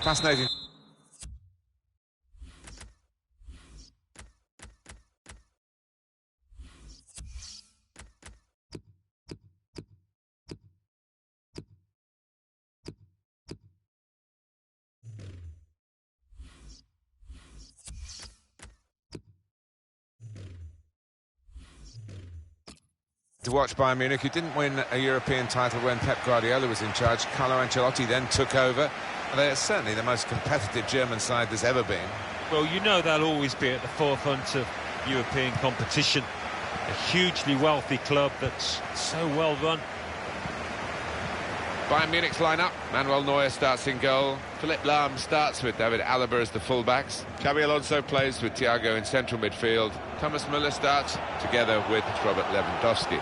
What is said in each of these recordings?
Fascinating. To watch Bayern Munich, who didn't win a European title when Pep Guardiola was in charge. Carlo Ancelotti then took over. They're certainly the most competitive German side there's ever been. Well, you know they'll always be at the forefront of European competition. A hugely wealthy club that's so well run. Bayern Munich's lineup. Manuel Neuer starts in goal. Philipp Lahm starts with David Alaba as the fullbacks. Xabi Alonso plays with Thiago in central midfield. Thomas Müller starts together with Robert Lewandowski.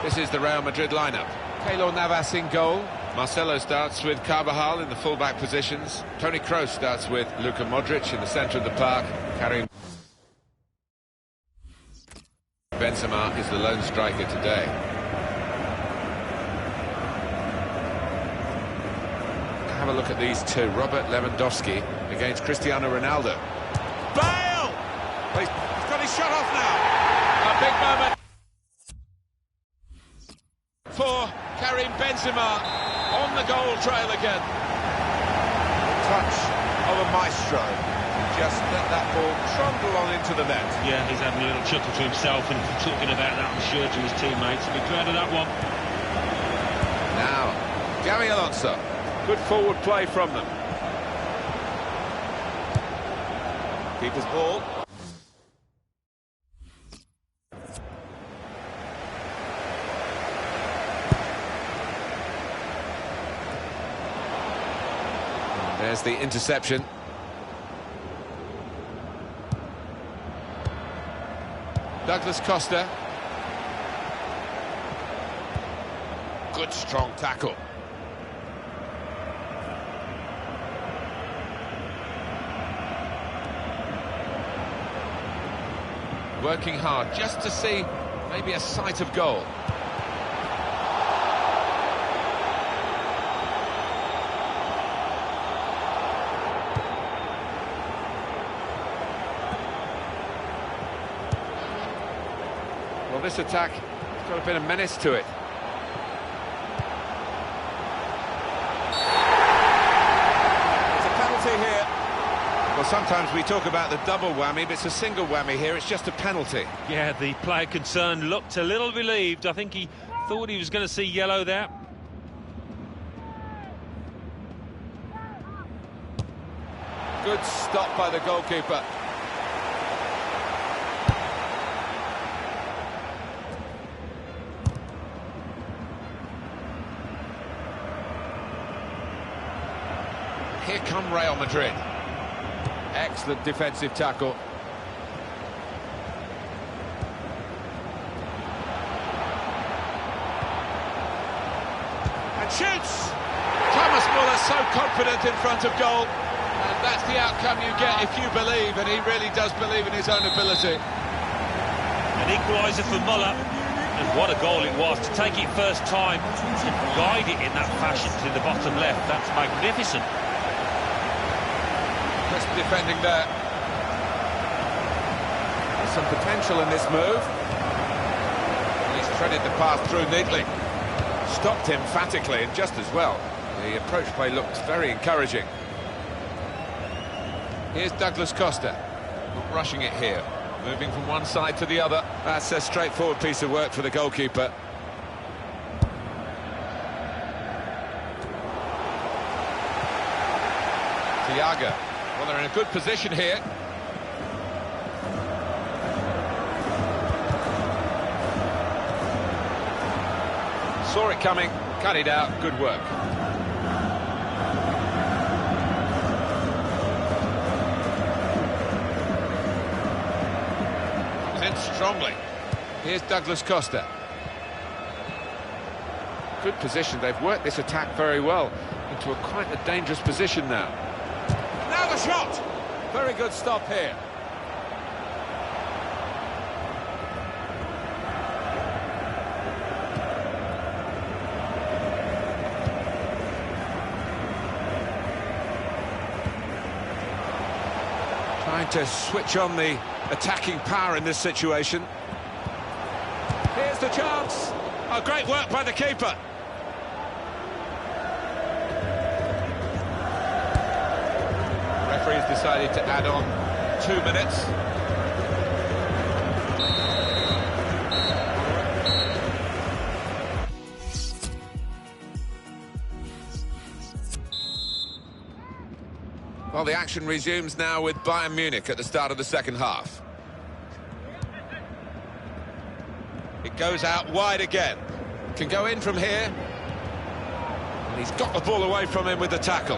This is the Real Madrid lineup. Keylor Navas in goal. Marcelo starts with Carvajal in the fullback positions. Toni Kroos starts with Luka Modric in the centre of the park. Karim Benzema is the lone striker today. Have a look at these two. Robert Lewandowski against Cristiano Ronaldo. Bale! He's got his shot off now. A big moment for Karim Benzema on the goal trail again. Touch of a maestro. Just let that ball trundle on into the net. Yeah, he's having a little chuckle to himself and talking about that, I'm sure, to his teammates. He'll be proud of that one. Now, Xabi Alonso. Good forward play from them. Keeper's ball. And there's the interception. Douglas Costa. Good strong tackle. Working hard just to see maybe a sight of goal. Well, this attack has got a bit of menace to it. It's a penalty here. Well, sometimes we talk about the double whammy, but it's a single whammy here. It's just a penalty. Yeah, the player concerned looked a little relieved. I think he thought he was going to see yellow there. Good stop by the goalkeeper. Here come Real Madrid. Excellent defensive tackle. And shoots! Thomas Müller so confident in front of goal. And that's the outcome you get if you believe, and he really does believe in his own ability. An equaliser for Müller. And what a goal it was to take it first time and guide it in that fashion to the bottom left. That's magnificent. Crisp defending there. There's some potential in this move. He's threaded the path through neatly. Stopped emphatically and just as well. The approach play looked very encouraging. Here's Douglas Costa. Not rushing it here. Moving from one side to the other. That's a straightforward piece of work for the goalkeeper. Thiago. Well, they're in a good position here. Saw it coming, cut it out, good work. Comes in strongly. Here's Douglas Costa. Good position, they've worked this attack very well into quite a dangerous position now. Now the shot! Very good stop here. Trying to switch on the attacking power in this situation. Here's the chance. Oh, great work by the keeper. Referee's decided to add on 2 minutes. Well, the action resumes now with Bayern Munich at the start of the second half. It goes out wide again. Can go in from here. And he's got the ball away from him with the tackle.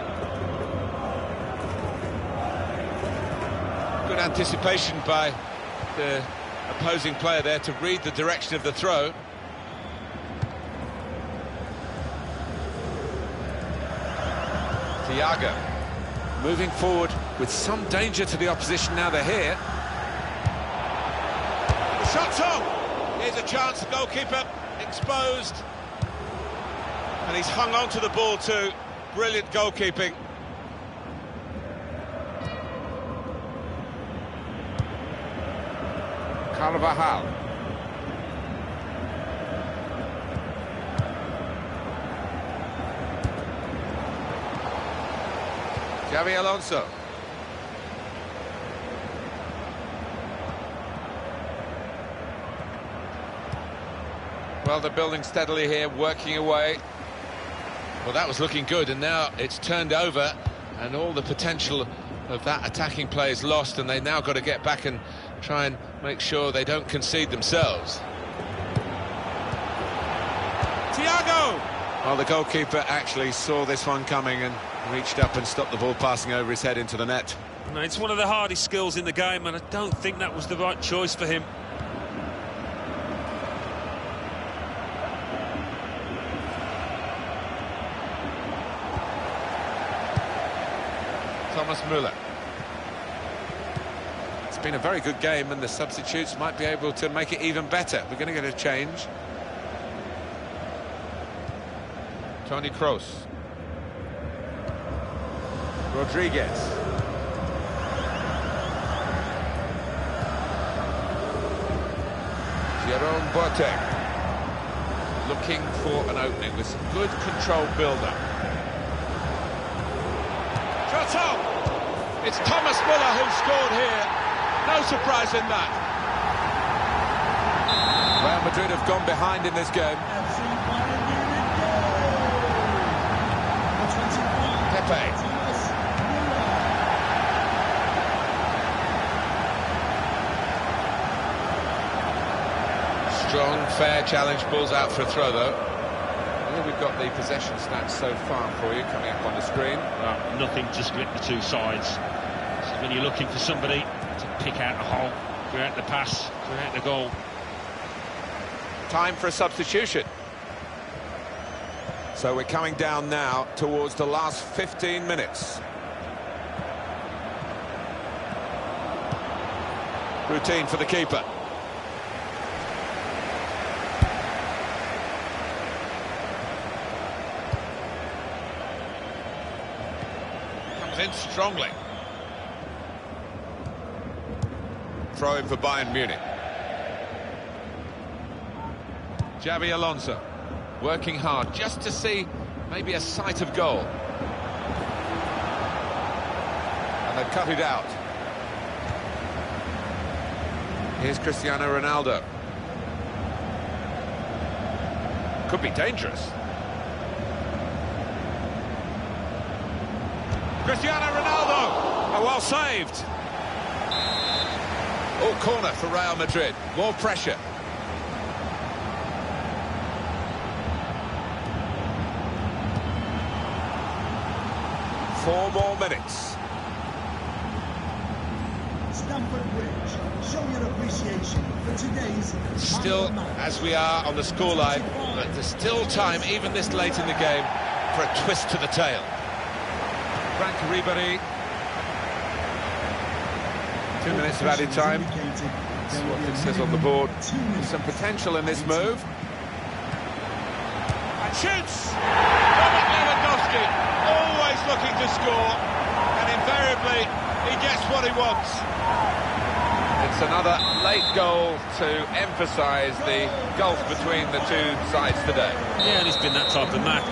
Good anticipation by the opposing player there to read the direction of the throw. Thiago. Moving forward with some danger to the opposition now they're here. The shot's on! Here's a chance, the goalkeeper exposed. And he's hung on to the ball too. Brilliant goalkeeping. Carvajal. Xabi Alonso. Well, they're building steadily here, working away. Well, that was looking good, and now it's turned over, and all the potential of that attacking play is lost, and they've now got to get back and try and make sure they don't concede themselves. Thiago! Well, the goalkeeper actually saw this one coming and reached up and stopped the ball passing over his head into the net. No, it's one of the hardest skills in the game, and I don't think that was the right choice for him. Thomas Müller. It's been a very good game, and the substitutes might be able to make it even better. We're going to get a change. Toni Kroos. Rodriguez. Jerome Boateng. Looking for an opening with some good controlled build-up. Shot on! It's Thomas Müller who scored here. No surprise in that. Real Madrid have gone behind in this game. Pepe. Strong, fair challenge, balls out for a throw though. Here we've got the possession stats so far for you coming up on the screen. Well, nothing to split the two sides. So when you're looking for somebody to pick out the hole, create the pass, create the goal. Time for a substitution. So we're coming down now towards the last 15 minutes. Routine for the keeper. Comes in strongly. Throw in for Bayern Munich. Xabi Alonso. Working hard just to see maybe a sight of goal. And they've cut it out. Here's Cristiano Ronaldo. Could be dangerous. Cristiano Ronaldo! Oh, well saved. Oh, corner for Real Madrid. More pressure. Four more minutes. Stamford Bridge, show your appreciation for today's... Still, as we are on the scoreline, but there's still time, even this late in the game, for a twist to the tail. Frank Ribéry. 2 minutes of added time. That's what it says on the board. There's some potential in this move. And shoots! Robert Lewandowski, always looking to score, and invariably he gets what he wants. It's another late goal to emphasise the gulf between the two sides today. Yeah, and he's been that type of man.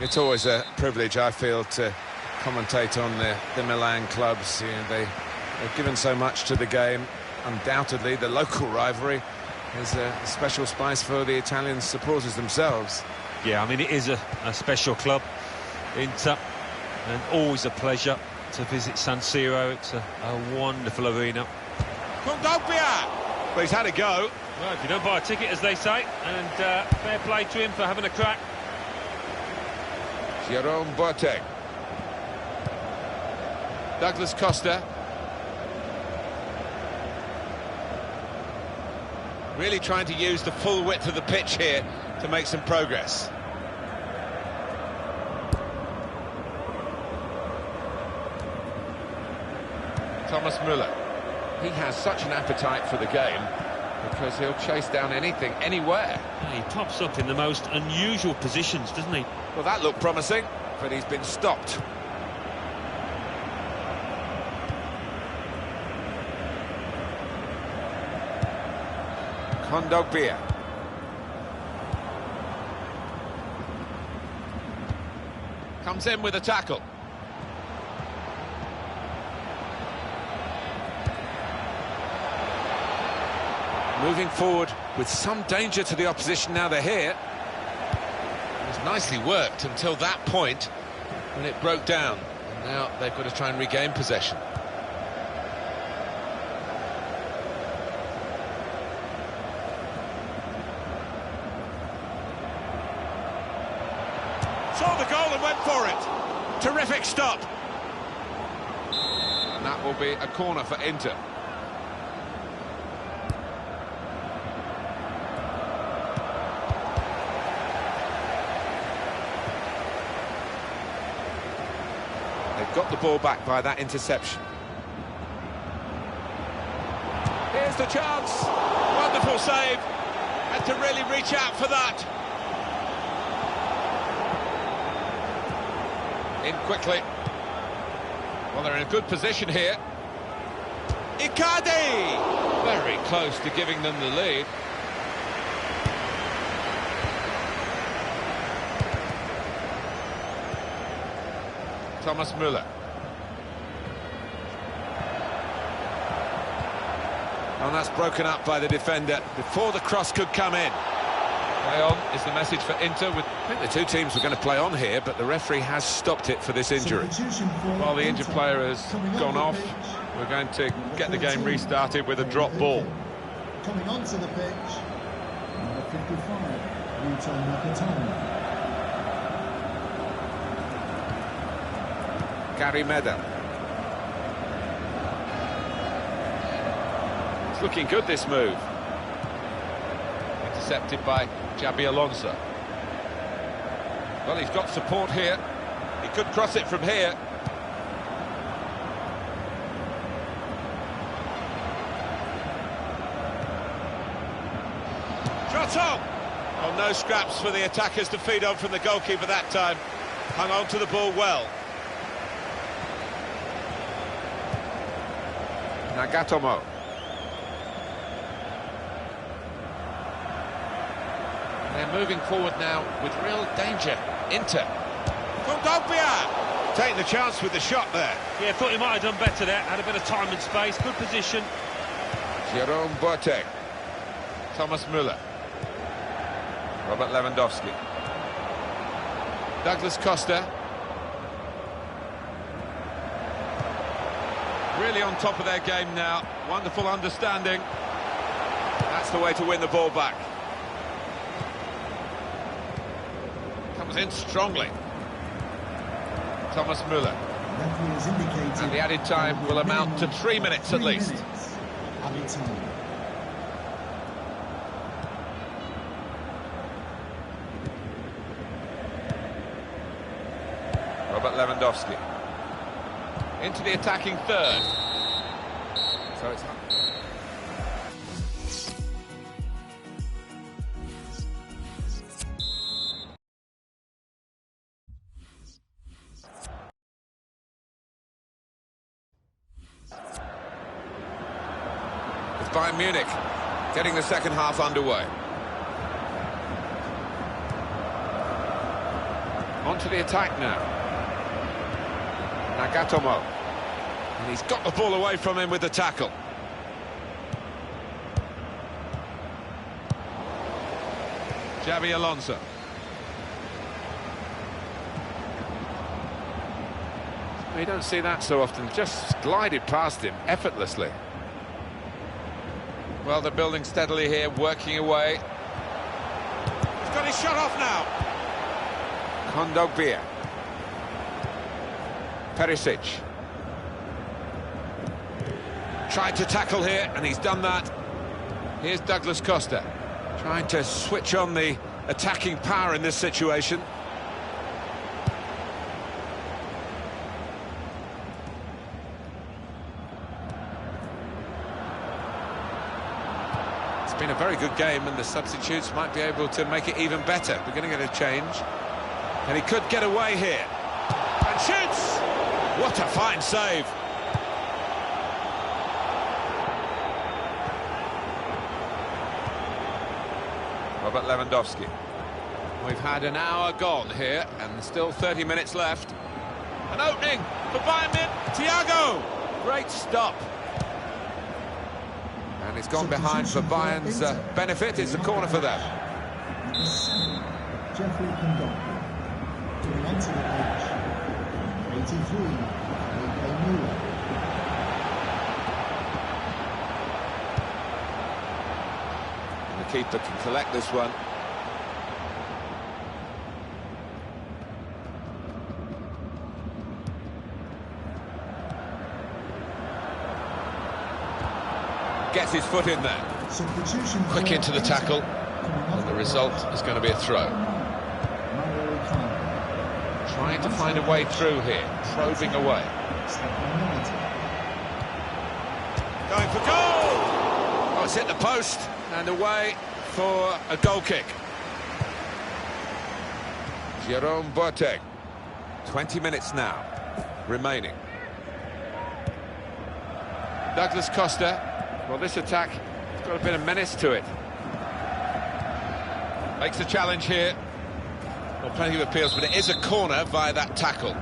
It's always a privilege, I feel, to commentate on the Milan clubs. You know, they've given so much to the game. Undoubtedly, the local rivalry is a special spice for the Italian supporters themselves. Yeah, I mean, it is a special club, Inter, and always a pleasure to visit San Siro. It's a wonderful arena. Well, he's had a go. Well, if you don't buy a ticket, as they say, and fair play to him for having a crack. Jerome Boateng. Douglas Costa. Really trying to use the full width of the pitch here to make some progress. Thomas Müller. He has such an appetite for the game because he'll chase down anything, anywhere. He pops up in the most unusual positions, doesn't he? Well, that looked promising, but he's been stopped. Kondogbia. Comes in with a tackle. Moving forward with some danger to the opposition now they're here. It was nicely worked until that point when it broke down. And now they've got to try and regain possession. Saw the goal and went for it. Terrific stop. And that will be a corner for Inter. They've got the ball back by that interception. Here's the chance. Wonderful save. Had to really reach out for that. In quickly. Well, they're in a good position here. Icardi! Very close to giving them the lead. Thomas Müller. And that's broken up by the defender before the cross could come in. Play on is the message for Inter. I think the two teams were going to play on here, but the referee has stopped it for this injury. While the injured player has gone off, we're going to get the game restarted with a drop ball. Coming onto the pitch, number 55, Yuto Nakatani. Gary Medel. It's looking good, this move. Intercepted by Xabi Alonso. Well, he's got support here. He could cross it from here. Shot on! Oh, no scraps for the attackers to feed on from the goalkeeper that time. Hung on to the ball well. Nagatomo. They're moving forward now with real danger. Inter. Kondogbia! Taking the chance with the shot there. Yeah, thought he might have done better there. Had a bit of time and space. Good position. Jerome Boateng. Thomas Müller. Robert Lewandowski. Douglas Costa. Really on top of their game now. Wonderful understanding. That's the way to win the ball back. Comes in strongly. Thomas Müller. And the added time will amount to 3 minutes at least. Added time. Robert Lewandowski. Into the attacking third. So it's... It's Bayern Munich getting the second half underway. On to the attack now. Nagatomo. And he's got the ball away from him with the tackle. Xabi Alonso. We don't see that so often. Just glided past him effortlessly. Well, they're building steadily here, working away. He's got his shot off now. Kondogbia. Perisic. Tried to tackle here, and he's done that. Here's Douglas Costa. Trying to switch on the attacking power in this situation. It's been a very good game, and the substitutes might be able to make it even better. We're going to get a change. And he could get away here. And shoots! What a fine save. Robert Lewandowski. We've had an hour gone here, and still 30 minutes left. An opening for Bayern Munich. Thiago! Great stop. And it's gone behind for Bayern's benefit. It's a corner for them. Number 7, Jeffrey Kondogbia. Coming onto the pitch. 83, Müller. The keeper can collect this one. Gets his foot in there. Substitution. Quick into the tackle. And the result is going to be a throw. Trying to find a way through here. Probing away. Going for goal! Oh, it's hit the post. And away for a goal kick. Jerome Boateng. 20 minutes now remaining. Douglas Costa. Well, this attack has got a bit of menace to it. Makes a challenge here. Well, plenty of appeals, but it is a corner via that tackle.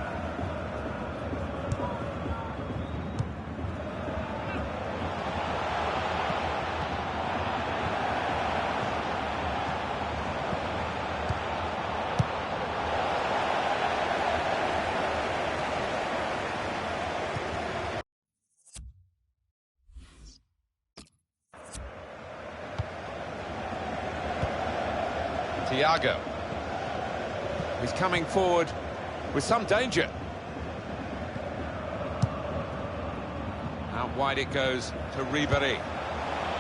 Thiago. He's coming forward with some danger. Out wide it goes to Ribéry.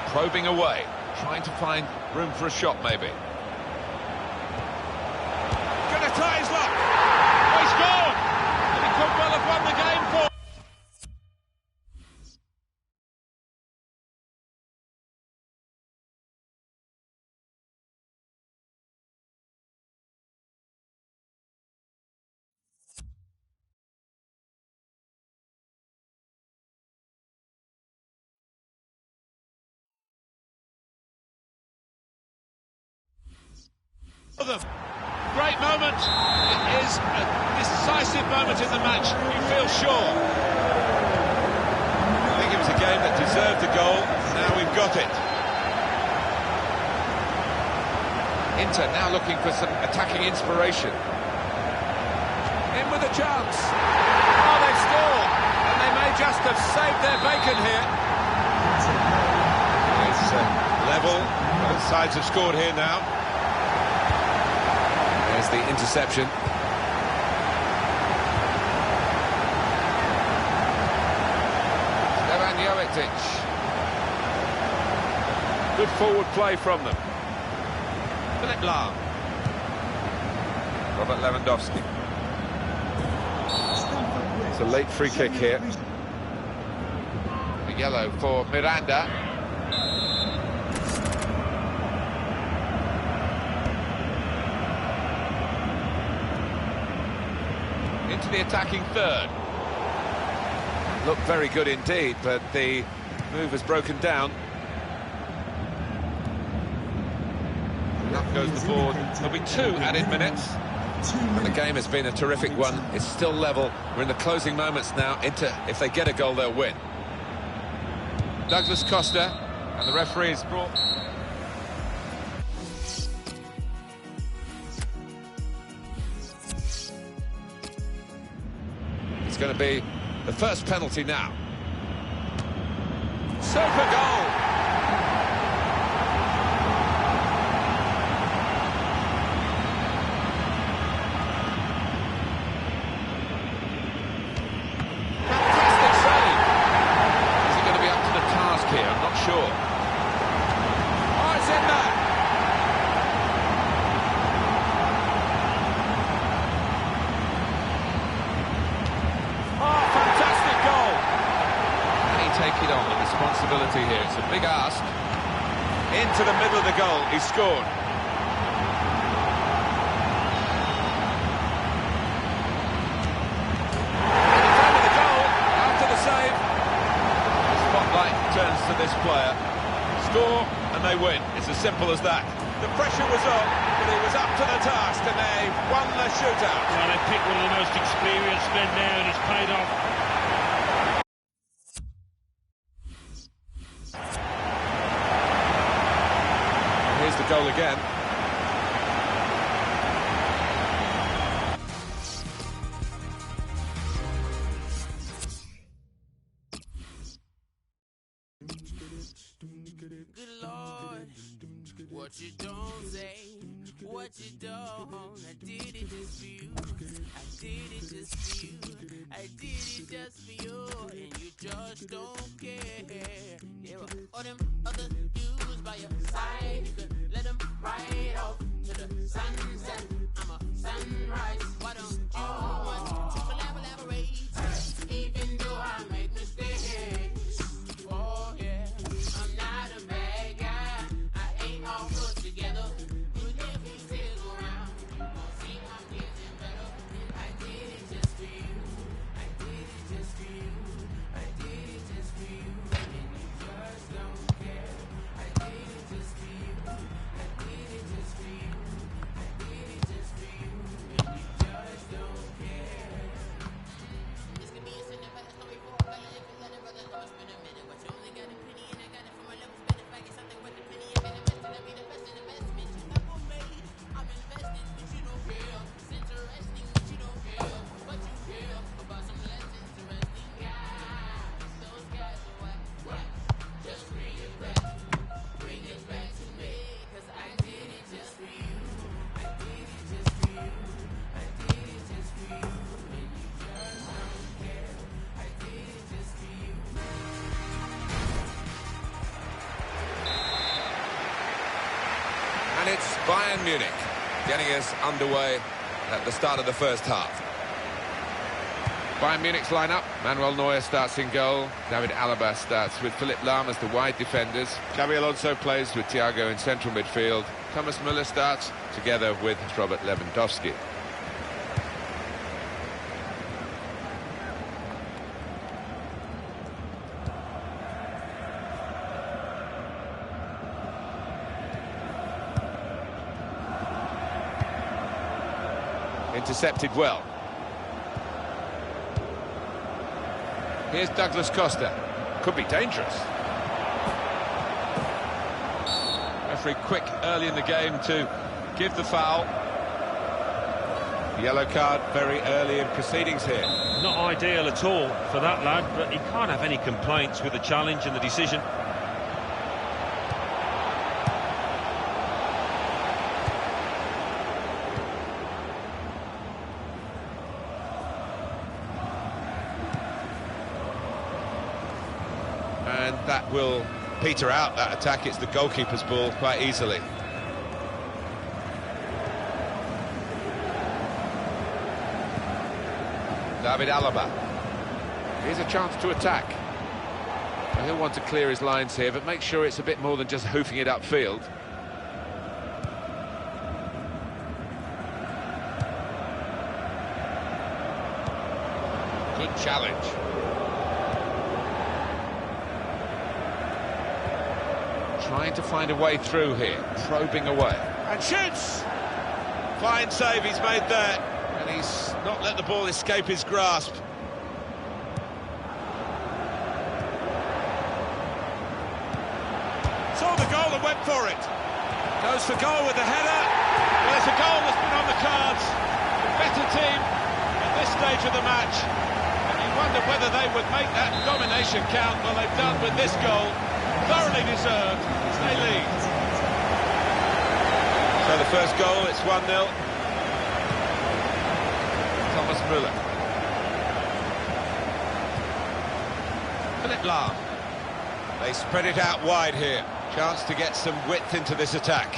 Probing away, trying to find room for a shot maybe. Gonna try his luck. Oh, he scored! And he could well have won the game for... them. Great moment. It is a decisive moment. moment in the match, you feel sure. I think it was a game that deserved a goal. Now we've got it. Inter now looking for some attacking inspiration. In with a chance. Oh, they score. And they may just have saved their bacon here. It's level. Both sides have scored here now. There's the interception. Good forward play from them. Philipp Lahm. Robert Lewandowski. It's a late free kick here. A yellow for Miranda. Into the attacking third. Looked very good indeed, but the move has broken down. Up goes the board. There'll be 2 added minutes. And the game has been a terrific one. It's still level. We're in the closing moments now. Inter, if they get a goal, they'll win. Douglas Costa, and the referee has brought... It's going to be the first penalty now. Super goal! Fantastic save! Is he going to be up to the task here? I'm not sure. Oh, it's in there! Oh, fantastic goal! Can he take it on? The responsibility here. It's a big ask. Into the middle of the goal, he scored. And he found the goal after the save. The spotlight turns to this player. Score and they win. It's as simple as that. The pressure was on, but he was up to the task and they won the shootout. Well, they picked one of the most experienced men there and it's paid off. Here's the goal again. Good Lord, what you don't say, what you don't. I did it just for you. I did it just for you. I did it just for you, and you just don't care. Yeah, all them other dudes by your side, you could let them ride off to the sunset. I'm a sunrise. Why don't you want to collaborate? Even though I make mistakes. Oh yeah, I'm not a bad guy. I ain't all put together. But if you stick around, you gon' see I'm getting better. I did it just for you. I did it just for you. I did it just for you. And you just don't care. I did it just for you. I did it just for you. I did it just for you. And you just don't care. This could be a cinematic story for a fella. If you let it brother, I'ma spend a minute. But you only got a penny and I got it from my level. Spend it back, get something worth a penny. I've been investing, I'll be the best in investment. You not for me. I'm investing, but you don't care. It's interesting, but you don't care. But you care about some less interesting guys. Those guys are what? Just bring it back. Bring it back to me. Cause I did it just for you. I did it just for you. I did it just for you. And you just don't care. I did it just for you. And it's Bayern Munich getting us underway at the start of the first half. Bayern Munich's lineup. Manuel Neuer starts in goal. David Alaba starts with Philipp Lahm as the wide defenders. Xabi Alonso plays with Thiago in central midfield. Thomas Müller starts together with Robert Lewandowski. Intercepted well. Here's Douglas Costa. Could be dangerous. Referee quick early in the game to give the foul. Yellow card very early in proceedings here. Not ideal at all for that lad, but he can't have any complaints with the challenge and the decision. And that will peter out that attack. It's the goalkeeper's ball quite easily. David Alaba. Here's a chance to attack. Well, he'll want to clear his lines here, but make sure it's a bit more than just hoofing it upfield. Good challenge. Trying to find a way through here, probing away. And shoots! Fine save he's made there. And he's not let the ball escape his grasp. Saw the goal and went for it. Goes for goal with the header. Well, there's a goal that's been on the cards. The better team at this stage of the match. And you wonder whether they would make that domination count. Well, they've done with this goal. Thoroughly deserved as they lead. So the first goal, it's 1-0. Thomas Müller. Philip Lahm. They spread it out wide here. Chance to get some width into this attack.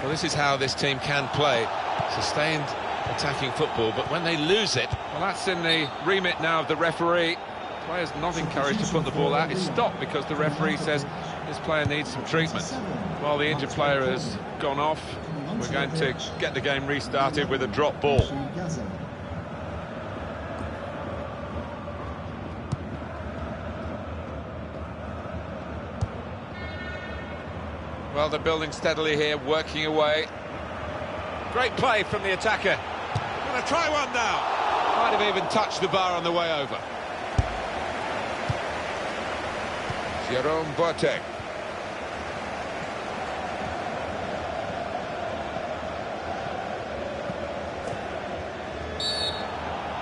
Well, this is how this team can play. Sustained attacking football, but when they lose it... Well, that's in the remit now of the referee. Players not encouraged to put the ball out. It's stopped because the referee says this player needs some treatment. While the injured player has gone off, we're going to get the game restarted with a drop ball. Well, they're building steadily here, working away. Great play from the attacker. Gonna try one now. Might have even touched the bar on the way over. Jerome Boateng.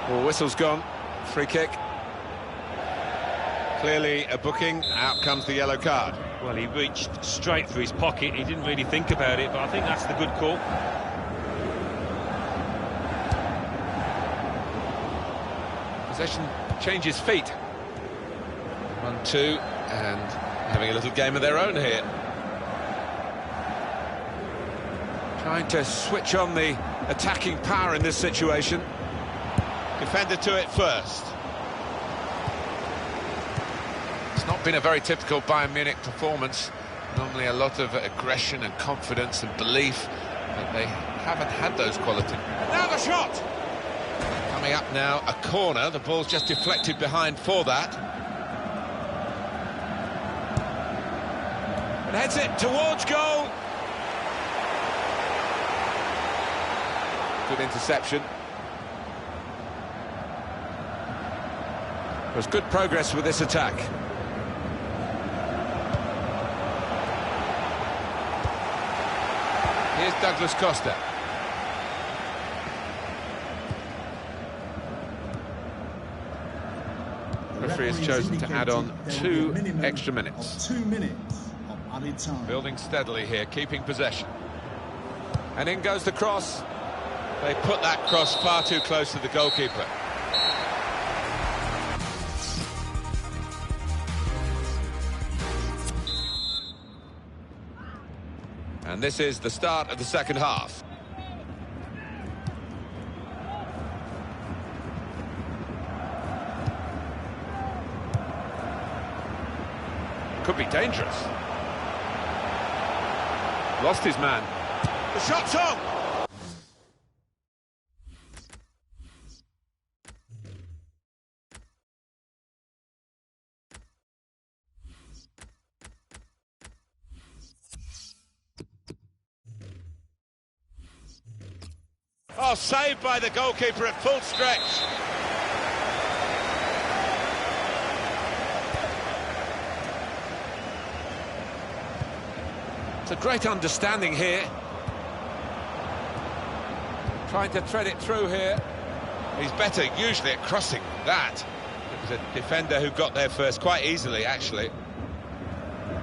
Well, whistle's gone. Free kick. Clearly a booking. Out comes the yellow card. Well, he reached straight for his pocket. He didn't really think about it, but I think that's the good call. Possession changes feet. 1-2, and having a little game of their own here. Trying to switch on the attacking power in this situation. Defender to it first. It's not been a very typical Bayern Munich performance. Normally a lot of aggression and confidence and belief, but they haven't had those qualities. Now the shot! Coming up now, a corner. The ball's just deflected behind for that. And heads it towards goal. Good interception. There's good progress with this attack. Here's Douglas Costa. The referee has chosen to add on 2 extra minutes. 2 minutes of added time. Building steadily here, keeping possession. And in goes the cross. They put that cross far too close to the goalkeeper. And this is the start of the second half. Could be dangerous. Lost his man. The shot's on. Oh, saved by the goalkeeper at full stretch. a great understanding here. Trying to thread it through here. He's better usually at crossing that. It was a defender who got there first, quite easily, actually.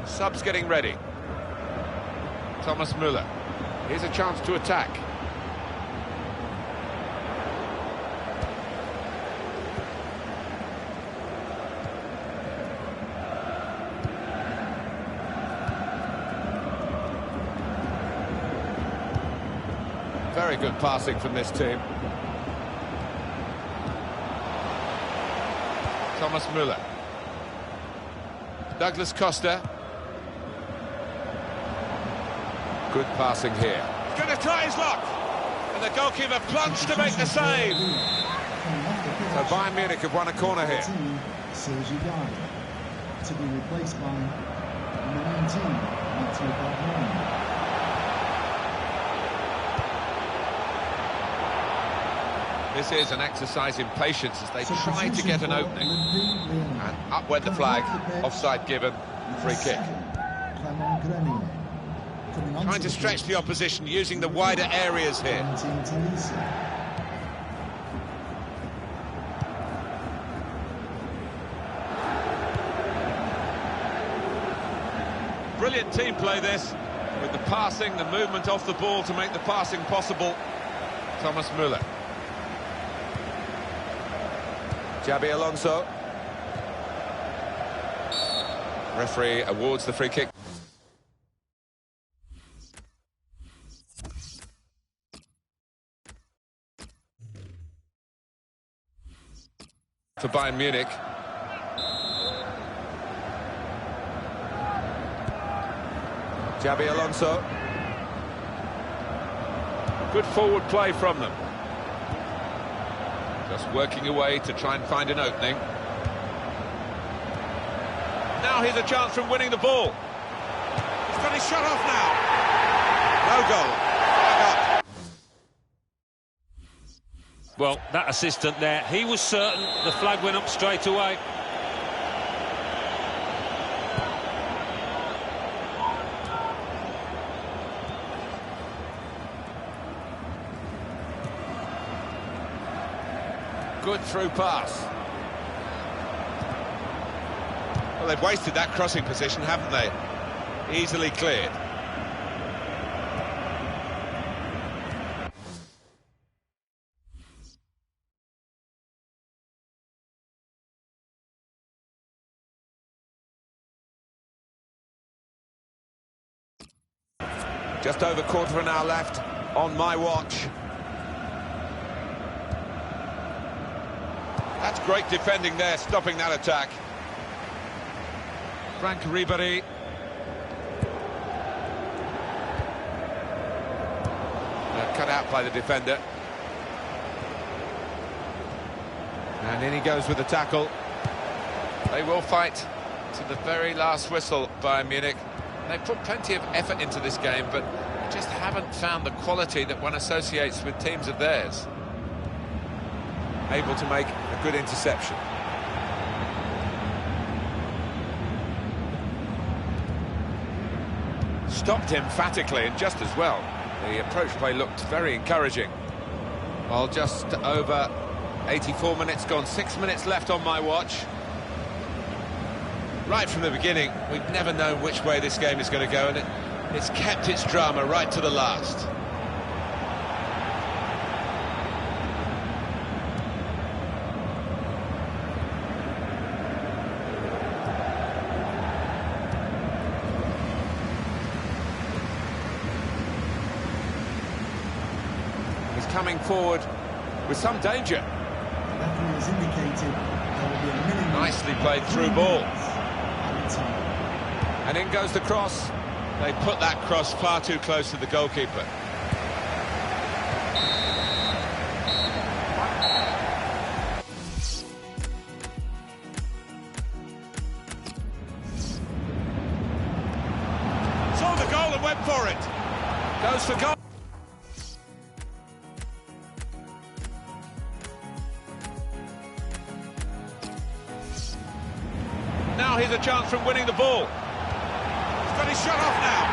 Subs getting ready. Thomas Müller. Here's a chance to attack. Very good passing from this team. Thomas Müller. Douglas Costa. Good passing here. He's going to try his luck. And the goalkeeper plunged to make the save. So Bayern Munich have won a corner here. To be replaced by number 19, Matthew Barton. This is an exercise in patience as they try to get an opening. And up went the flag, offside given, free kick. Trying to stretch the opposition using the wider areas here. Brilliant team play this, with the passing, the movement off the ball to make the passing possible. Thomas Müller. Xabi Alonso. Referee awards the free kick. For Bayern Munich. Xabi Alonso. Good forward play from them. Just working away to try and find an opening. Now here's a chance from winning the ball. He's got his shot off now. No goal. Flag up. Well, that assistant there, he was certain the flag went up straight away. Good through pass. Well, they've wasted that crossing position, haven't they? Easily cleared. Just over quarter of an hour left on my watch. That's great defending there, stopping that attack. Frank Ribéry. Cut out by the defender. And in he goes with the tackle. They will fight to the very last whistle, Bayern Munich. They've put plenty of effort into this game, but just haven't found the quality that one associates with teams of theirs. Able to make a good interception. Stopped emphatically and just as well. The approach play looked very encouraging. Well, just over 84 minutes gone, 6 minutes left on my watch. Right from the beginning, we've never known which way this game is going to go, and it's kept its drama right to the last. Coming forward with some danger. Nicely played through ball. And in goes the cross. They put that cross far too close to the goalkeeper. Saw the goal and went for it. Goes for goal. Now here's a chance from winning the ball. He's got his shot off now.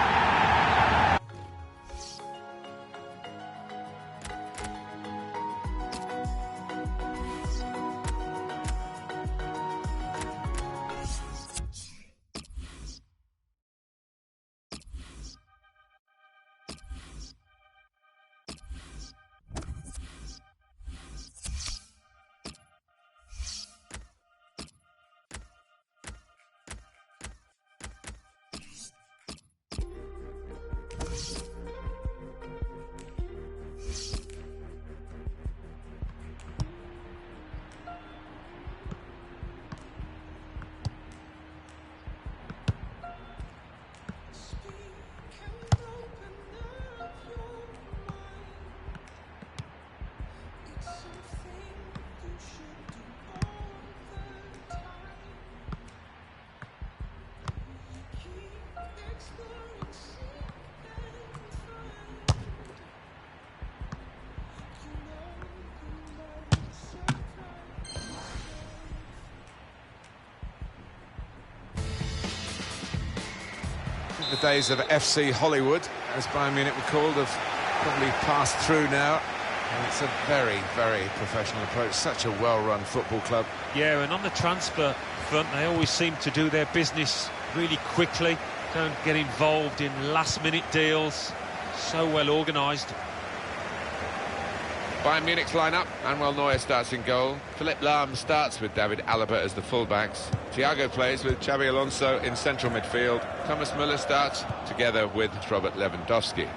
the days of FC Hollywood, as Bayern Munich were called, have probably passed through now. And it's a very, very professional approach. Such a well-run football club. Yeah, and on the transfer front, they always seem to do their business really quickly. Don't get involved in last-minute deals. So well organised. Bayern Munich's lineup. Manuel Neuer starts in goal. Philipp Lahm starts with David Alaba as the fullbacks. Thiago plays with Xabi Alonso in central midfield. Thomas Müller starts together with Robert Lewandowski.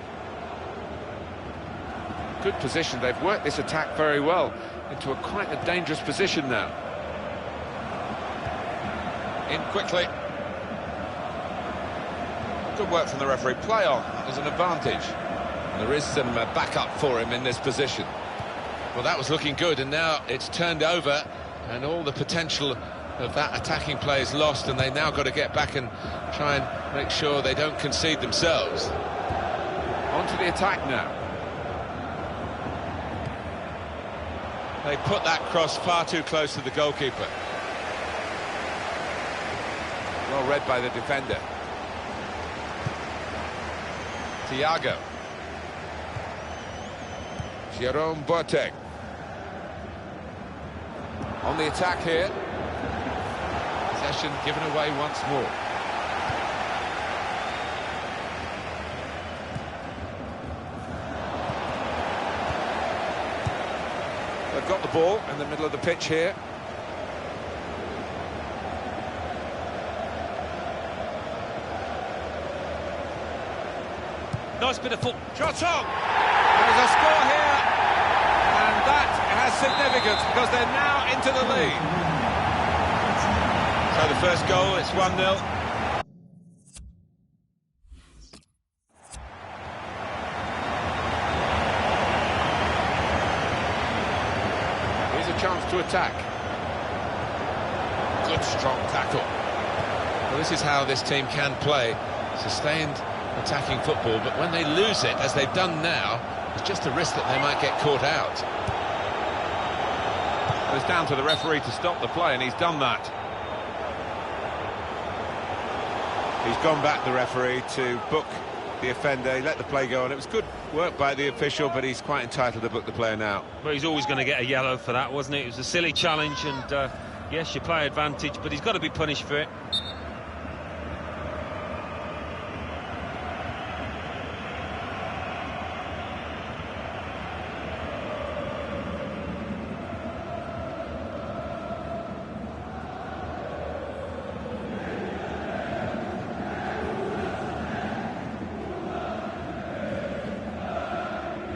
Good position. They've worked this attack very well into quite a dangerous position now. In quickly. Good work from the referee. Play on. There's an advantage. There is some backup for him in this position. Well, that was looking good, and now it's turned over, and all the potential of that attacking play is lost, and they now got to get back and try and make sure they don't concede themselves. On to the attack now. They put that cross far too close to the goalkeeper. Well read by the defender. Thiago. Jerome Boateng. On the attack here. Possession given away once more. They've got the ball in the middle of the pitch here. Nice bit of foot. Shot on! There's a score here, and that has significance because they're now into the lead. So the first goal, it's 1-0. Here's a chance to attack. Good strong tackle. Well, this is how this team can play. Sustained attacking football, but when they lose it, as they've done now, it's just a risk that they might get caught out. It's down to the referee to stop the play, and he's done that. He's gone back, the referee, to book the offender. He let the play go on. It was good work by the official, but he's quite entitled to book the player now. Well, he's always going to get a yellow for that, wasn't it? It was a silly challenge, and yes, you play advantage, but he's got to be punished for it.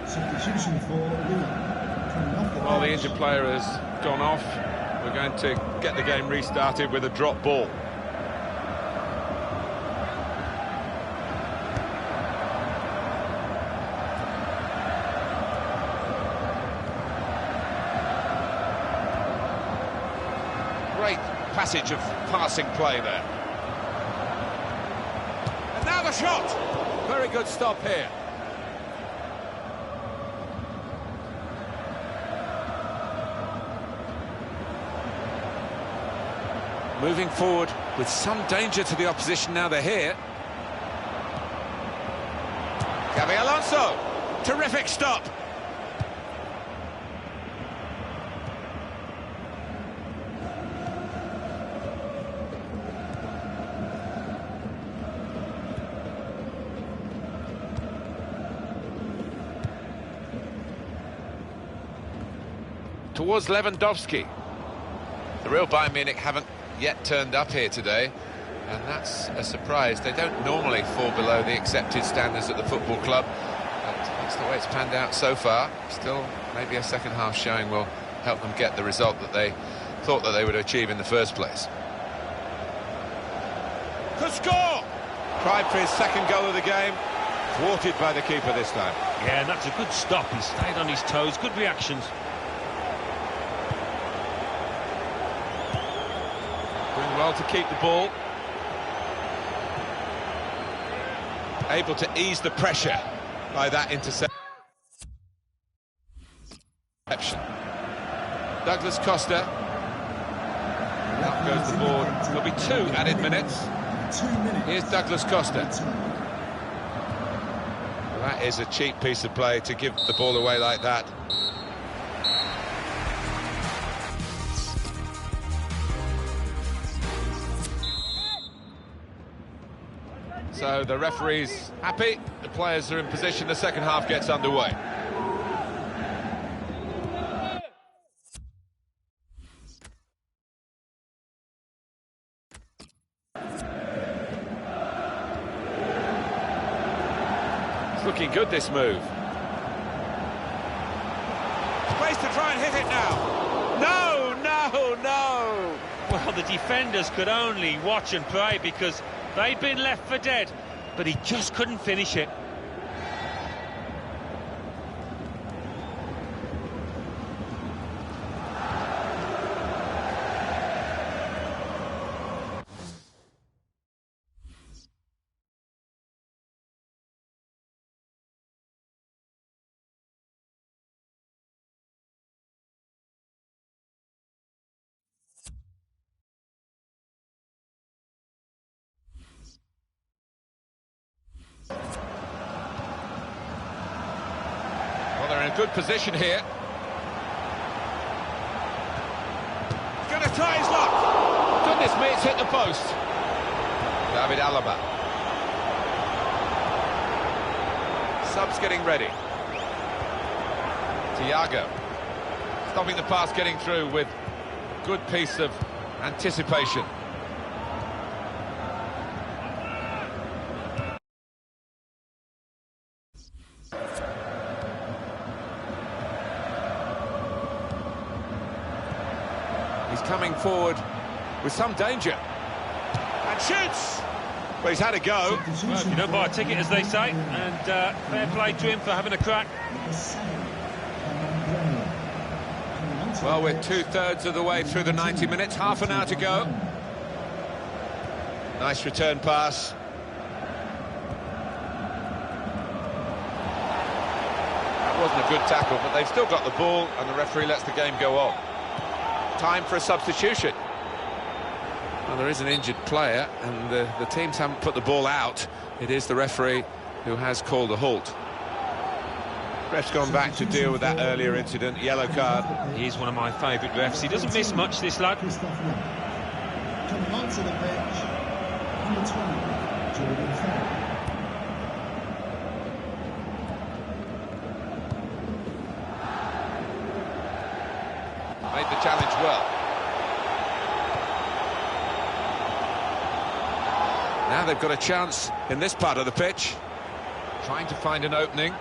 Substitution for Lula. Well, the injured player has gone off. We're going to get the game restarted with a drop ball. Great passage of passing play there. And now the shot! Very good stop here. Moving forward with some danger to the opposition now they're here. Xabi Alonso, terrific stop. Towards Lewandowski. The real Bayern Munich haven't yet turned up here today, and that's a surprise. They don't normally fall below the accepted standards at the football club, but that's the way it's panned out so far. Still, maybe a second half showing will help them get the result that they thought that they would achieve in the first place. Could score! Tried for his second goal of the game, thwarted by the keeper this time. Yeah, and that's a good stop. He stayed on his toes. Good reactions. Doing well to keep the ball. Able to ease the pressure by that interception. Douglas Costa. Out goes the board. There'll be 2 added minutes. 2 minutes. Here's Douglas Costa. Time. Well, that is a cheap piece of play to give the ball away like that. So the referee's happy, the players are in position, the second half gets underway. It's looking good, this move. Space to try and hit it now. No, no, no. Well, the defenders could only watch and pray because they'd been left for dead, but he just couldn't finish it. Well, they're in a good position here. Gonna try his luck. Goodness me, it's hit the post. David Alaba. Subs getting ready. Thiago. Stopping the pass getting through with a good piece of anticipation. He's coming forward with some danger. And shoots. Well, he's had a go. Well, if you don't buy a ticket, as they say, and fair play to him for having a crack. Well, we're 2/3 of the way through the 90 minutes, half an hour to go. Nice return pass. That wasn't a good tackle, but they've still got the ball, and the referee lets the game go on. Time for a substitution. Well, there is an injured player, and the teams haven't put the ball out. It is the referee who has called a halt. Ref's gone back to deal with that earlier incident, yellow card. He's one of my favourite refs. He doesn't miss much, this lad. Coming onto the bench, number 20, Jordan Farrell. Made the challenge well. Now they've got a chance in this part of the pitch. Trying to find an opening.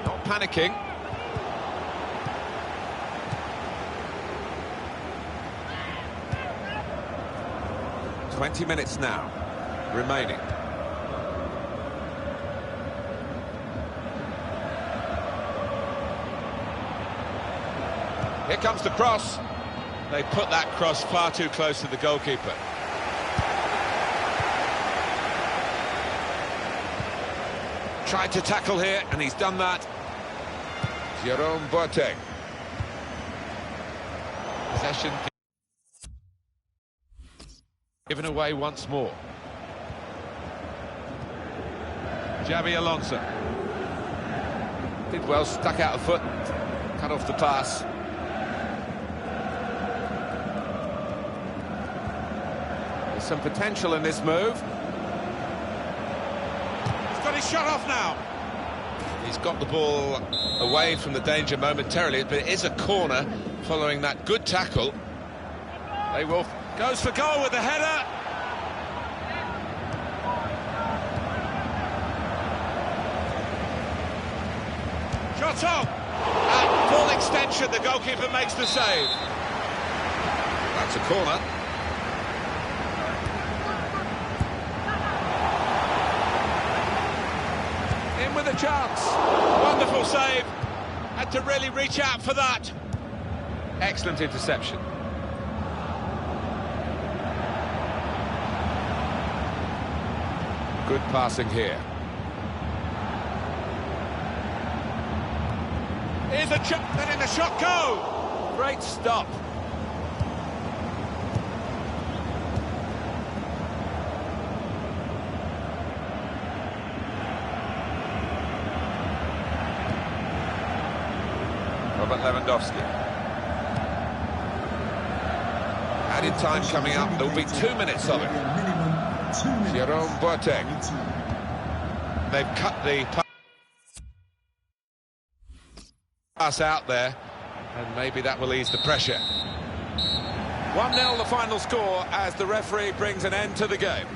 Not panicking. "20 minutes now remaining. Here comes the cross. They put that cross far too close to the goalkeeper. Tried to tackle here, and he's done that. Jerome Boateng. Possession given away once more. Xabi Alonso. Did well, stuck out a foot, cut off the pass. There's some potential in this move. He's got his shot off now. He's got the ball away from the danger momentarily, but it is a corner following that good tackle. They will... Goes for goal with the header. Shot on. At full extension, the goalkeeper makes the save. That's a corner. In with a chance. Wonderful save. Had to really reach out for that. Excellent interception. Good passing here. Here's a chop, letting the shot go. Great stop. Robert Lewandowski. Added time coming up. There will be 2 minutes of it. Jerome Boateng. They've cut the pass out there, and maybe that will ease the pressure. 1-0 the final score as the referee brings an end to the game.